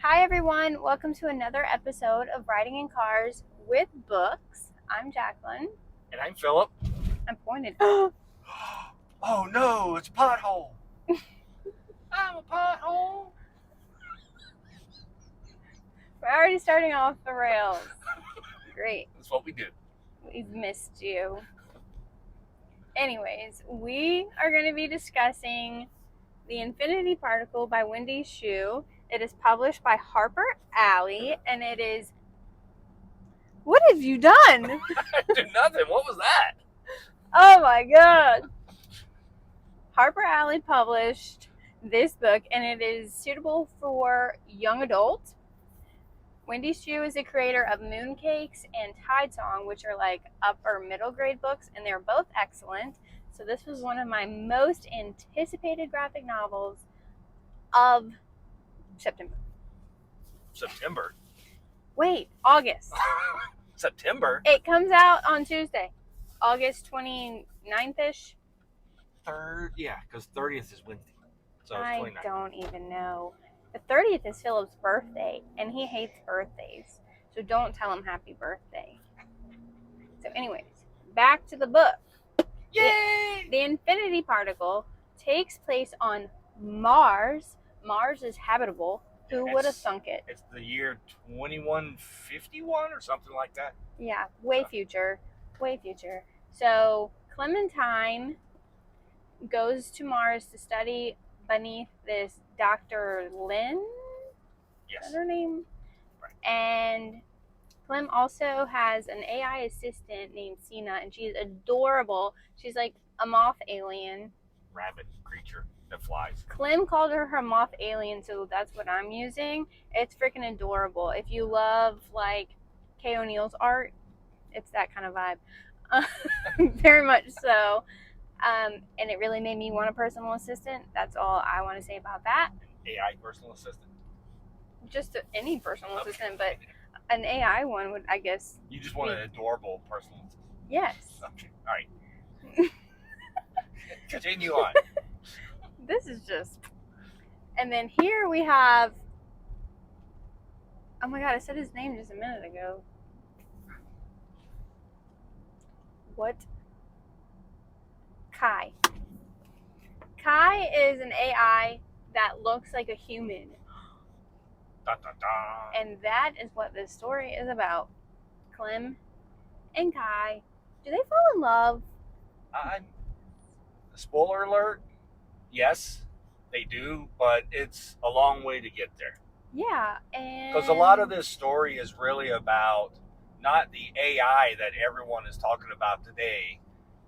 Hi everyone, welcome to another episode of Riding in Cars with Books. I'm Jaclyn. And I'm Phillip. I'm pointed. Oh no, it's a pothole. I'm a pothole. We're already starting off the rails. Great. That's what we do. We've missed you. Anyways, we are going to be discussing The Infinity Particle by Wendy Xu. It is published by HarperAlley and it is... What have you done? I did nothing. What was that? Oh my god. HarperAlley published this book and it is suitable for young adults. Wendy Xu is the creator of Mooncakes and Tide Song, which are like upper middle grade books, and they're both excellent. So this was one of my most anticipated graphic novels of September. September. Wait, August. September? It comes out on Tuesday, August 29th-ish. Yeah, because 30th is Wednesday. So it's I 29th. don't even know. The 30th is Philip's birthday, and he hates birthdays. So don't tell him happy birthday. So anyways, back to the book. Yay! The Infinity Particle takes place on Mars. Mars is habitable. Who would have thunk it? It's the year 2151 or something like that. Yeah, way future. Way future. So Clementine goes to Mars to study beneath this Dr. Lin. Yes. Is that her name? Right. And Clem also has an AI assistant named Sina, and she's adorable. She's like a moth alien. Rabbit creature that flies. Clem called her moth alien, so that's what I'm using. It's freaking adorable. If you love like Kay O'Neill's art, it's that kind of vibe. Very much so. And it really made me want a personal assistant. That's all I want to say about that. AI personal assistant? Just any personal assistant, but an AI one would, I guess. You just want an adorable personal assistant? Yes. Okay, all right. Continue on. This is just... And then here we have... Oh my god, I said his name just a minute ago. What? Kai. Kai is an AI that looks like a human. Da, da, da. And that is what this story is about. Clem and Kai. Do they fall in love? Spoiler alert, yes, they do, but it's a long way to get there. Yeah, and... Because a lot of this story is really about not the AI that everyone is talking about today,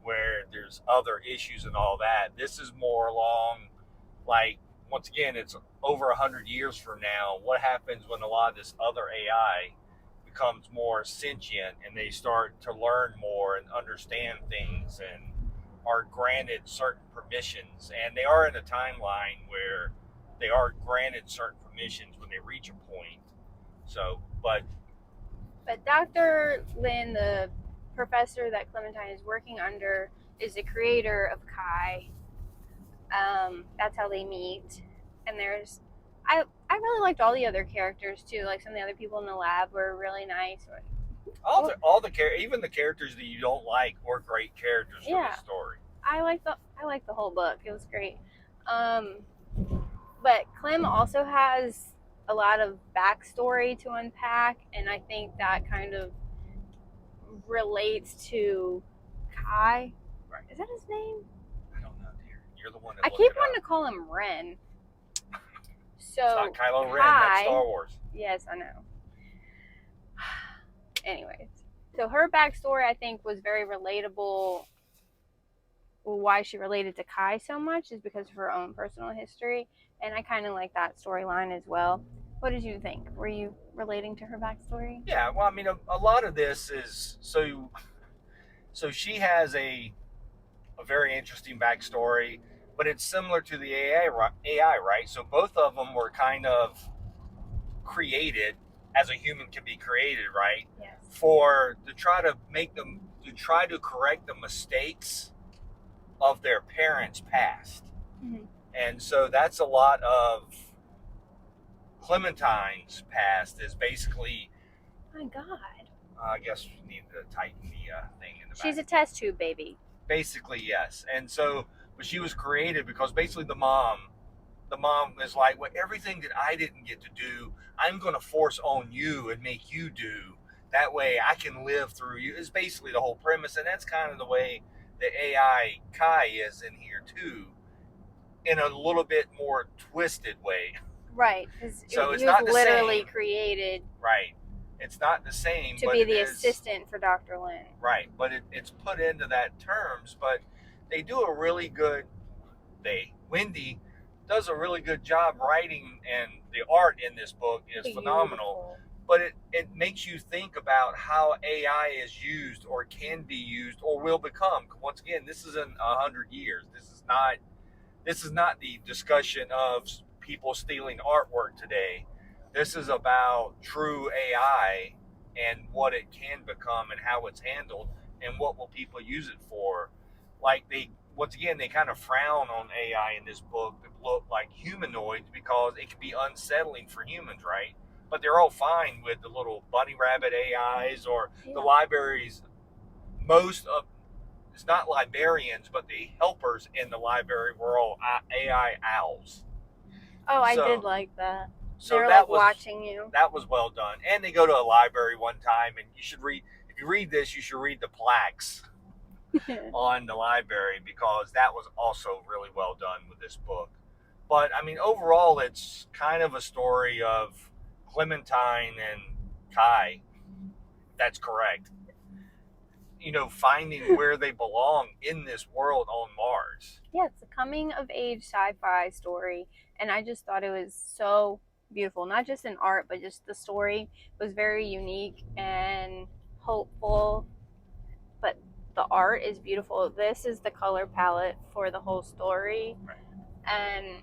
where there's other issues and all that. This is more along, like, once again, it's over 100 years from now. What happens when a lot of this other AI becomes more sentient and they start to learn more and understand things and are granted certain permissions? And they are in a timeline where they are granted certain permissions when they reach a point. So, but Dr. Lin, the professor that Clementine is working under, is the creator of Kai. That's how they meet. And there's... I really liked all the other characters too. Like some of the other people in the lab were really nice. Even the characters that you don't like were great characters for the story. I like the whole book. It was great. But Clem also has a lot of backstory to unpack, and I think that kind of relates to Kai. Right. Is that his name? I don't know, dear. You're the one that I keep wanting to call him Ren. So it's not Kylo Ren, that's Star Wars. Yes, I know. Anyways, so her backstory, I think, was very relatable. Why she related to Kai so much is because of her own personal history, and I kind of like that storyline as well. What did you think? Were you relating to her backstory? Yeah, well, I mean, a lot of this is so she has a very interesting backstory, but it's similar to the AI, right? So both of them were kind of created as a human can be created, right? Yes. To try to correct the mistakes of their parents' past. Mm-hmm. And so that's a lot of Clementine's past is basically, My God. I guess you need to tighten the thing in the back. She's a test tube baby. Basically, yes. And so, but she was created because basically the mom is like, well, everything that I didn't get to do, I'm going to force on you and make you do. That way I can live through you, is basically the whole premise. And that's kind of the way the AI Kai is in here too, in a little bit more twisted way. Right, because So he it's was not the literally same. created Right. It's not the same, to but be it the is, assistant for Dr. Lin. right, but it's put into that terms, but they do a really good, Wendy does a really good job writing, and the art in this book is phenomenal. But it makes you think about how AI is used or can be used or will become. Once again, this isn't 100 years. This is not the discussion of people stealing artwork today. This is about true AI and what it can become and how it's handled and what will people use it for. Like once again, they kind of frown on AI in this book that look like humanoids because it can be unsettling for humans, right? But they're all fine with the little bunny rabbit AIs or the libraries. Most of It's not librarians, but the helpers in the library were all AI owls. Oh, I did like that. So they were that like was watching you. That was well done. And they go to a library one time, and you should read. If you read this, you should read the plaques on the library because that was also really well done with this book. But I mean, overall, it's kind of a story of Clementine and Kai. That's correct. Finding where they belong in this world on Mars. Yeah, it's a coming of age sci-fi story, and I just thought it was so beautiful. Not just in art, but just the story was very unique and hopeful. But the art is beautiful. This is the color palette for the whole story, and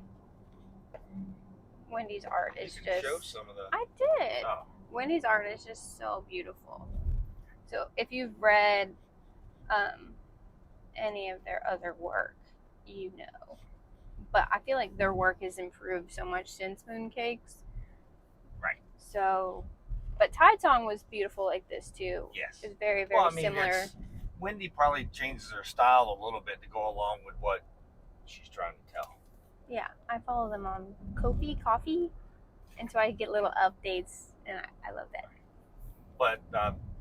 Wendy's art is just. Show some of the. I did. Oh. Wendy's art is just so beautiful. So if you've read any of their other work, you know. But I feel like their work has improved so much since Mooncakes. Right. So, but Tide Song was beautiful like this too. Yes. It's very, very similar. Wendy probably changes her style a little bit to go along with what she's trying to tell. Yeah, I follow them on Ko-fi Coffee, and so I get little updates, and I love that. But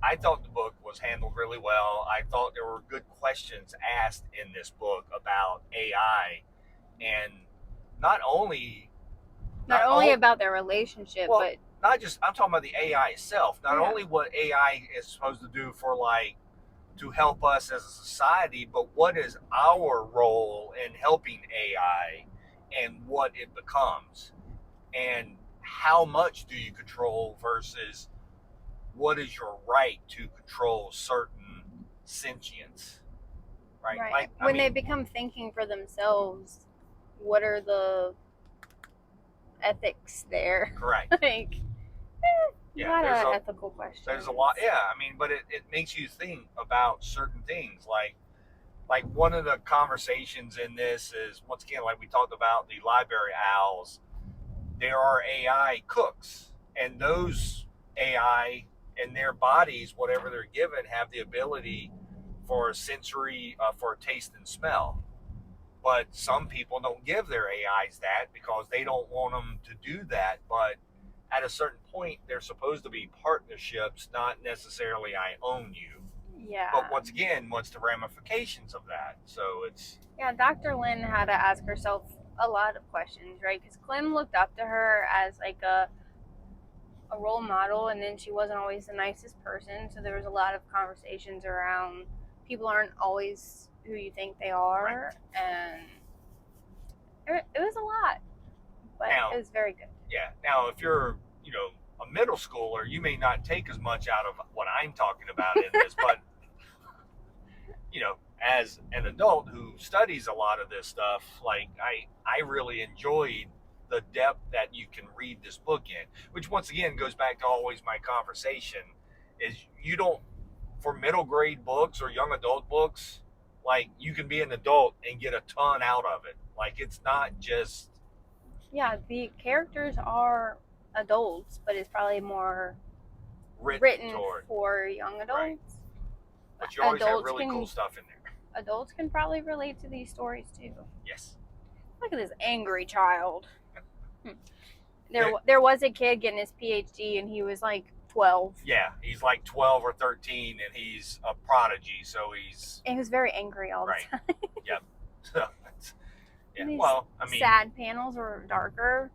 I thought the book was handled really well. I thought there were good questions asked in this book about AI, and not only about their relationship, but not just, I'm talking about the AI itself. Not only what AI is supposed to do for to help us as a society, but what is our role in helping AI and what it becomes, and how much do you control versus what is your right to control certain sentience, right? When they become thinking for themselves, what are the ethics there? Correct. A lot of ethical questions. There's a lot, but it makes you think about certain things. Like one of the conversations in this is, once again, like we talked about the library owls, there are AI cooks, and those AI in their bodies, whatever they're given, have the ability for sensory, for taste and smell. But some people don't give their AIs that because they don't want them to do that. But at a certain point, they're supposed to be partnerships, not necessarily I own you. Yeah. But once again, what's the ramifications of that? So it's. Yeah, Dr. Lin had to ask herself a lot of questions, right? Because Clem looked up to her as like a role model, and then she wasn't always the nicest person, so there was a lot of conversations around people aren't always who you think they are, and it was a lot, but it was very good. Yeah. Now, if you're a middle schooler, you may not take as much out of what I'm talking about in this, but as an adult who studies a lot of this stuff, like I really enjoyed the depth that you can read this book in, which once again goes back to always my conversation is you don't, for middle grade books or young adult books, like you can be an adult and get a ton out of it. Like it's not just. Yeah, the characters are adults, but it's probably more written toward, for young adults. right. But you always have Adults really can- cool stuff in there. Adults can probably relate to these stories too. Yes. Look at this angry child. There was a kid getting his PhD, and he was like 12. Yeah, he's like 12 or 13, and he's a prodigy, so he's... And he was very angry all the Right. time. Yep. So, yeah, These well, I mean... sad panels were darker.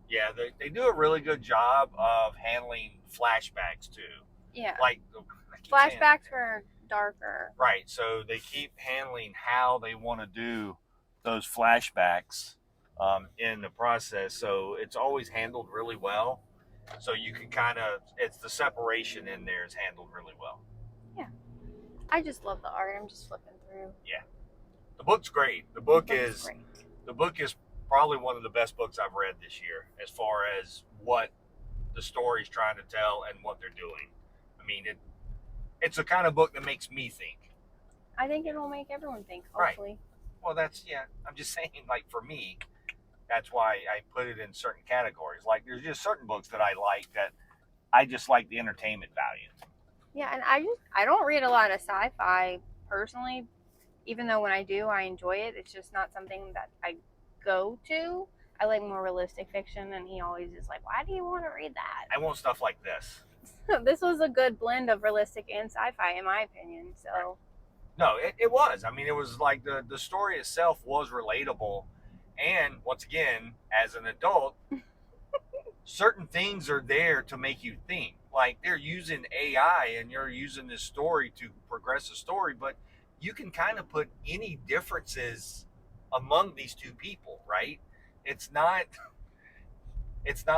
Yeah, they do a really good job of handling flashbacks, too. Yeah. Like, flashbacks were darker. Right, so they keep handling how they want to do those flashbacks in the process, so it's always handled really well. So you can kind of, it's the separation in there is handled really well. Yeah. I just love the art. I'm just flipping through. Yeah. The book's great. The book is probably one of the best books I've read this year as far as what the story's trying to tell and what they're doing. I mean, it's a kind of book that makes me think. I think it will make everyone think, hopefully. Right. Well, I'm just saying, like, for me, that's why I put it in certain categories. Like, there's just certain books that I like that I just like the entertainment value. Yeah, and I don't read a lot of sci-fi personally, even though when I do, I enjoy it. It's just not something that I go to. I like more realistic fiction, and he always is like, why do you want to read that? I want stuff like this. This was a good blend of realistic and sci-fi, in my opinion. So, right. No, it was. I mean, it was like the story itself was relatable. And once again, as an adult, certain things are there to make you think. Like, they're using AI and you're using this story to progress the story, but you can kind of put any differences among these two people, right? It's not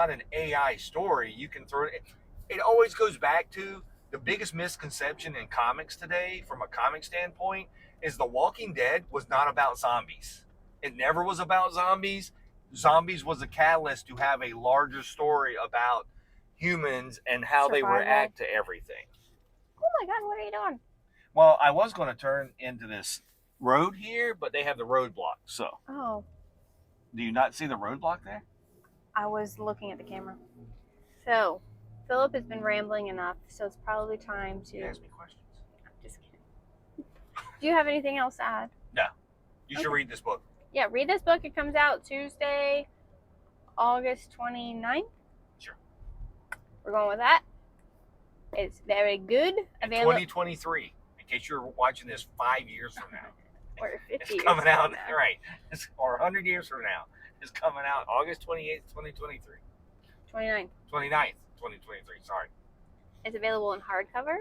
an AI story. You can throw it. It always goes back to the biggest misconception in comics today, from a comic standpoint, is The Walking Dead was not about zombies. It never was about zombies. Zombies was a catalyst to have a larger story about humans and how they react to everything. Oh my God, what are you doing? Well, I was going to turn into this road here, but they have the roadblock. So. Oh. Do you not see the roadblock there? I was looking at the camera. So, Philip has been rambling enough, so it's probably time to... ask me questions. I'm just kidding. Do you have anything else to add? No. You should read this book. Yeah, read this book. It comes out Tuesday, August 29th. Sure. We're going with that. It's very good. Available 2023. In case you're watching this 5 years from now. Or 50 it's coming out, right. Or 100 years from now. It's coming out August 28th, 2023. 29th. 29th, 2023, sorry. It's available in hardcover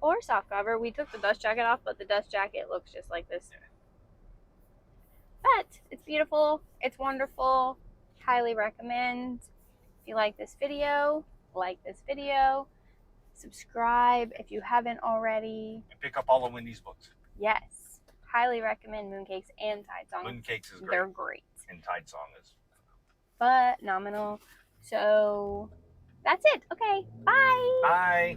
or softcover. We took the dust jacket off, but the dust jacket looks just like this. Yeah. But it's beautiful. It's wonderful. Highly recommend. If you like this video, subscribe if you haven't already. And pick up all of Wendy's books. Yes. Highly recommend Mooncakes and Tide Song. Mooncakes is great. They're great. And Tide Song is phenomenal. So that's it. Okay. Bye. Bye.